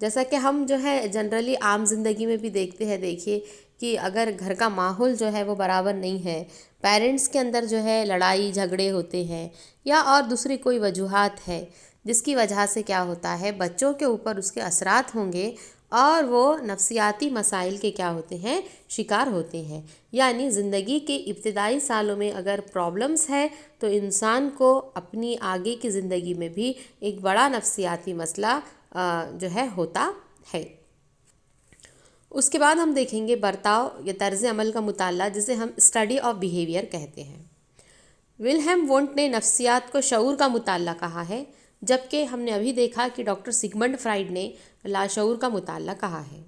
جیسا کہ ہم جو ہے جنرلی عام زندگی میں بھی دیکھتے ہیں، دیکھیے کہ اگر گھر کا ماحول جو ہے وہ برابر نہیں ہے، پیرنٹس کے اندر جو ہے لڑائی جھگڑے ہوتے ہیں یا اور دوسری کوئی وجوہات ہے جس کی وجہ سے کیا ہوتا ہے بچوں کے اوپر اس کے اثرات ہوں گے اور وہ نفسیاتی مسائل کے کیا ہوتے ہیں شکار ہوتے ہیں۔ یعنی زندگی کے ابتدائی سالوں میں اگر پرابلمز ہے تو انسان کو اپنی آگے کی زندگی میں بھی ایک بڑا نفسیاتی مسئلہ جو ہے ہوتا ہے۔ اس کے بعد ہم دیکھیں گے برتاؤ یا طرز عمل کا مطالعہ، جسے ہم اسٹڈی آف بیہیویئر کہتے ہیں۔ ولہیم وونٹ نے نفسیات کو شعور کا مطالعہ کہا ہے، جبکہ ہم نے ابھی دیکھا کہ ڈاکٹر سگمنڈ فرائیڈ نے لاشعور کا مطالعہ کہا ہے۔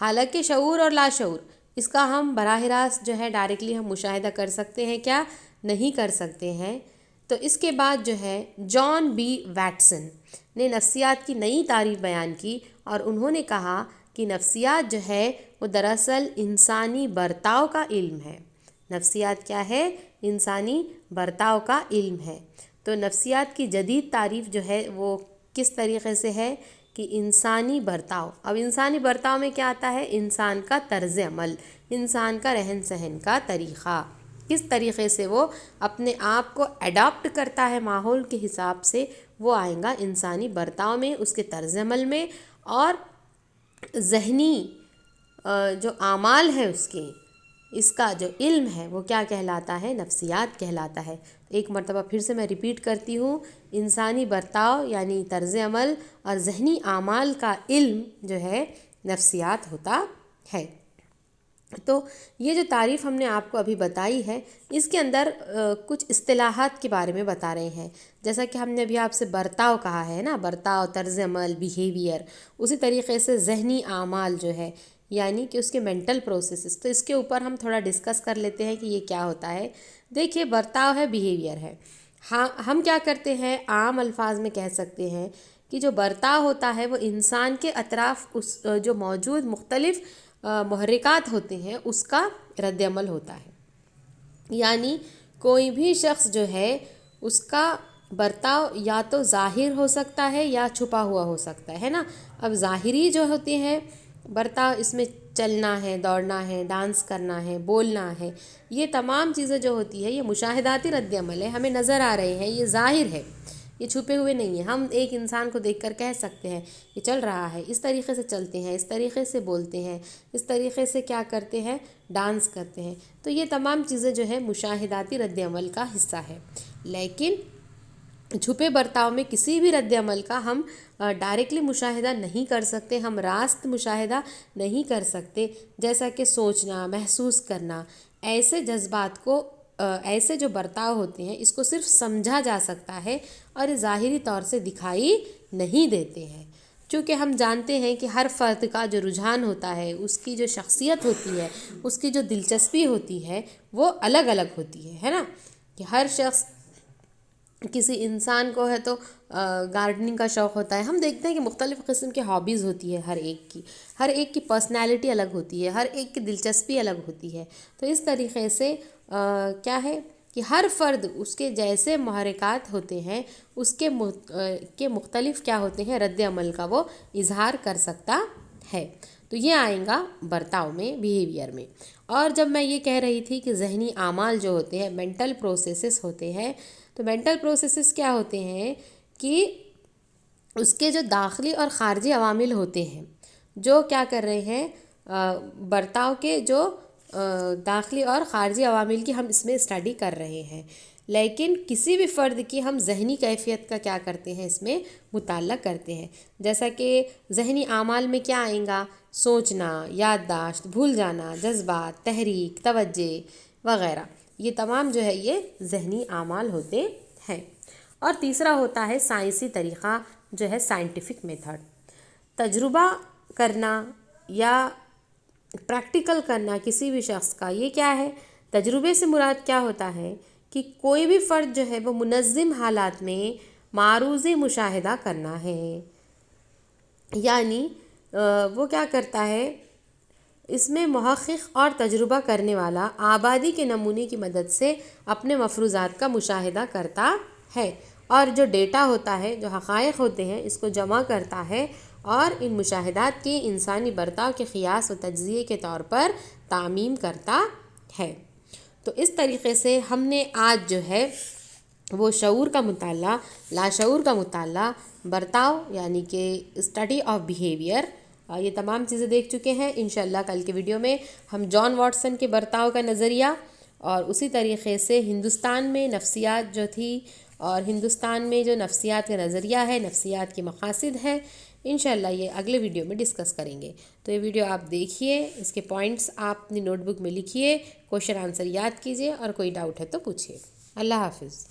حالانکہ شعور اور لاشعور اس کا ہم براہ راست جو ہے ڈائریکٹلی ہم مشاہدہ کر سکتے ہیں کیا؟ نہیں کر سکتے ہیں۔ تو اس کے بعد جو ہے جان بی واٹسن نے نفسیات کی نئی تعریف بیان کی اور انہوں نے کہا کہ نفسیات جو ہے وہ دراصل انسانی برتاؤ کا علم ہے۔ نفسیات کیا ہے؟ انسانی برتاؤ کا علم ہے۔ تو نفسیات کی جدید تعریف جو ہے وہ کس طریقے سے ہے کہ انسانی برتاؤ۔ اب انسانی برتاؤ میں کیا آتا ہے؟ انسان کا طرز عمل، انسان کا رہن سہن کا طریقہ، کس طریقے سے وہ اپنے آپ کو اڈاپٹ کرتا ہے ماحول کے حساب سے، وہ آئیں گا انسانی برتاؤ میں، اس کے طرز عمل میں۔ اور ذہنی جو اعمال ہے اس کا جو علم ہے وہ کیا کہلاتا ہے؟ نفسیات کہلاتا ہے۔ ایک مرتبہ پھر سے میں ریپیٹ کرتی ہوں، انسانی برتاؤ یعنی طرز عمل اور ذہنی اعمال کا علم جو ہے نفسیات ہوتا ہے۔ تو یہ جو تعریف ہم نے آپ کو ابھی بتائی ہے، اس کے اندر کچھ اصطلاحات کے بارے میں بتا رہے ہیں۔ جیسا کہ ہم نے ابھی آپ سے برتاؤ کہا ہے نا، برتاؤ، طرز عمل، بیہیویئر، اسی طریقے سے ذہنی اعمال جو ہے یعنی کہ اس کے مینٹل پروسیسز، تو اس کے اوپر ہم تھوڑا ڈسکس کر لیتے ہیں کہ یہ کیا ہوتا ہے۔ دیکھیے برتاؤ ہے، بیہیویئر ہے۔ ہاں ہم کیا کرتے ہیں، عام الفاظ میں کہہ سکتے ہیں کہ جو برتاؤ ہوتا ہے وہ انسان کے اطراف اس جو موجود مختلف محرکات ہوتے ہیں اس کا رد عمل ہوتا ہے۔ یعنی کوئی بھی شخص جو ہے اس کا برتاؤ یا تو ظاہر ہو سکتا ہے یا چھپا ہوا ہو سکتا ہے نا۔ اب ظاہری جو ہوتے ہیں برتاؤ، اس میں چلنا ہے، دوڑنا ہے، ڈانس کرنا ہے، بولنا ہے، یہ تمام چیزیں جو ہوتی ہے یہ مشاہداتی رد عمل ہے، ہمیں نظر آ رہے ہیں، یہ ظاہر ہے، یہ چھپے ہوئے نہیں ہیں۔ ہم ایک انسان کو دیکھ کر کہہ سکتے ہیں یہ چل رہا ہے، اس طریقے سے چلتے ہیں، اس طریقے سے بولتے ہیں، اس طریقے سے کیا کرتے ہیں، ڈانس کرتے ہیں۔ تو یہ تمام چیزیں جو ہے مشاہداتی رد عمل کا حصہ ہے۔ لیکن چھپے برتاؤ میں کسی بھی رد عمل کا ہم ڈائریکٹلی مشاہدہ نہیں کر سکتے، ہم راست مشاہدہ نہیں کر سکتے، جیسا کہ سوچنا، محسوس کرنا، ایسے جذبات کو، ایسے جو برتاؤ ہوتے ہیں اس کو صرف سمجھا جا سکتا ہے اور یہ ظاہری طور سے دکھائی نہیں دیتے ہیں۔ چونکہ ہم جانتے ہیں کہ ہر فرد کا جو رجحان ہوتا ہے، اس کی جو شخصیت ہوتی ہے، اس کی جو دلچسپی ہوتی ہے وہ الگ الگ ہوتی ہے نا۔ کہ ہر شخص، کسی انسان کو ہے تو گارڈننگ کا شوق ہوتا ہے، ہم دیکھتے ہیں کہ مختلف قسم کے ہابیز ہوتی ہے ہر ایک کی پرسنالٹی الگ ہوتی ہے، ہر ایک کی دلچسپی الگ ہوتی ہے۔ تو اس طریقے سے کیا ہے کہ ہر فرد اس کے جیسے محرکات ہوتے ہیں اس کے مختلف کیا ہوتے ہیں رد عمل کا وہ اظہار کر سکتا ہے۔ تو یہ آئیں گا برتاؤ میں، بیہیویئر میں۔ اور جب میں یہ کہہ رہی تھی کہ ذہنی اعمال جو ہوتے ہیں، مینٹل پروسیسز ہوتے ہیں، تو مینٹل پروسیسز کیا ہوتے ہیں کہ اس کے جو داخلی اور خارجی عوامل ہوتے ہیں، جو کیا کر رہے ہیں، برتاؤ کے جو داخلی اور خارجی عوامل کی ہم اس میں اسٹڈی کر رہے ہیں۔ لیکن کسی بھی فرد کی ہم ذہنی کیفیت کا کیا کرتے ہیں، اس میں مطالعہ کرتے ہیں۔ جیسا کہ ذہنی اعمال میں کیا آئیں گا، سوچنا، یادداشت، بھول جانا، جذبات، تحریک، توجہ وغیرہ، یہ تمام جو ہے یہ ذہنی اعمال ہوتے ہیں۔ اور تیسرا ہوتا ہے سائنسی طریقہ، جو ہے سائنٹیفک میتھڈ۔ تجربہ کرنا یا پریکٹیکل کرنا کسی بھی شخص کا، یہ کیا ہے، تجربے سے مراد کیا ہوتا ہے کہ کوئی بھی فرد جو ہے وہ منظم حالات میں معروض مشاہدہ کرنا ہے۔ یعنی وہ کیا کرتا ہے، اس میں محقق اور تجربہ کرنے والا آبادی کے نمونے کی مدد سے اپنے مفروضات کا مشاہدہ کرتا ہے، اور جو ڈیٹا ہوتا ہے، جو حقائق ہوتے ہیں، اس کو جمع کرتا ہے اور ان مشاہدات کی انسانی برتاؤ کے قیاس و تجزیے کے طور پر تعمیم کرتا ہے۔ تو اس طریقے سے ہم نے آج جو ہے وہ شعور کا مطالعہ، لاشعور کا مطالعہ، برتاؤ یعنی کہ اسٹڈی آف بیہیویئر، یہ تمام چیزیں دیکھ چکے ہیں۔ انشاءاللہ کل کے ویڈیو میں ہم جان واٹسن کے برتاؤ کا نظریہ اور اسی طریقے سے ہندوستان میں نفسیات جو تھی اور ہندوستان میں جو نفسیات کا نظریہ ہے، نفسیات کے مقاصد ہے، انشاءاللہ یہ اگلے ویڈیو میں ڈسکس کریں گے۔ تو یہ ویڈیو آپ دیکھیے، اس کے پوائنٹس آپ اپنی نوٹ بک میں لکھیے، کوشچن آنسر یاد کیجیے اور کوئی ڈاؤٹ ہے تو پوچھیے۔ اللہ حافظ۔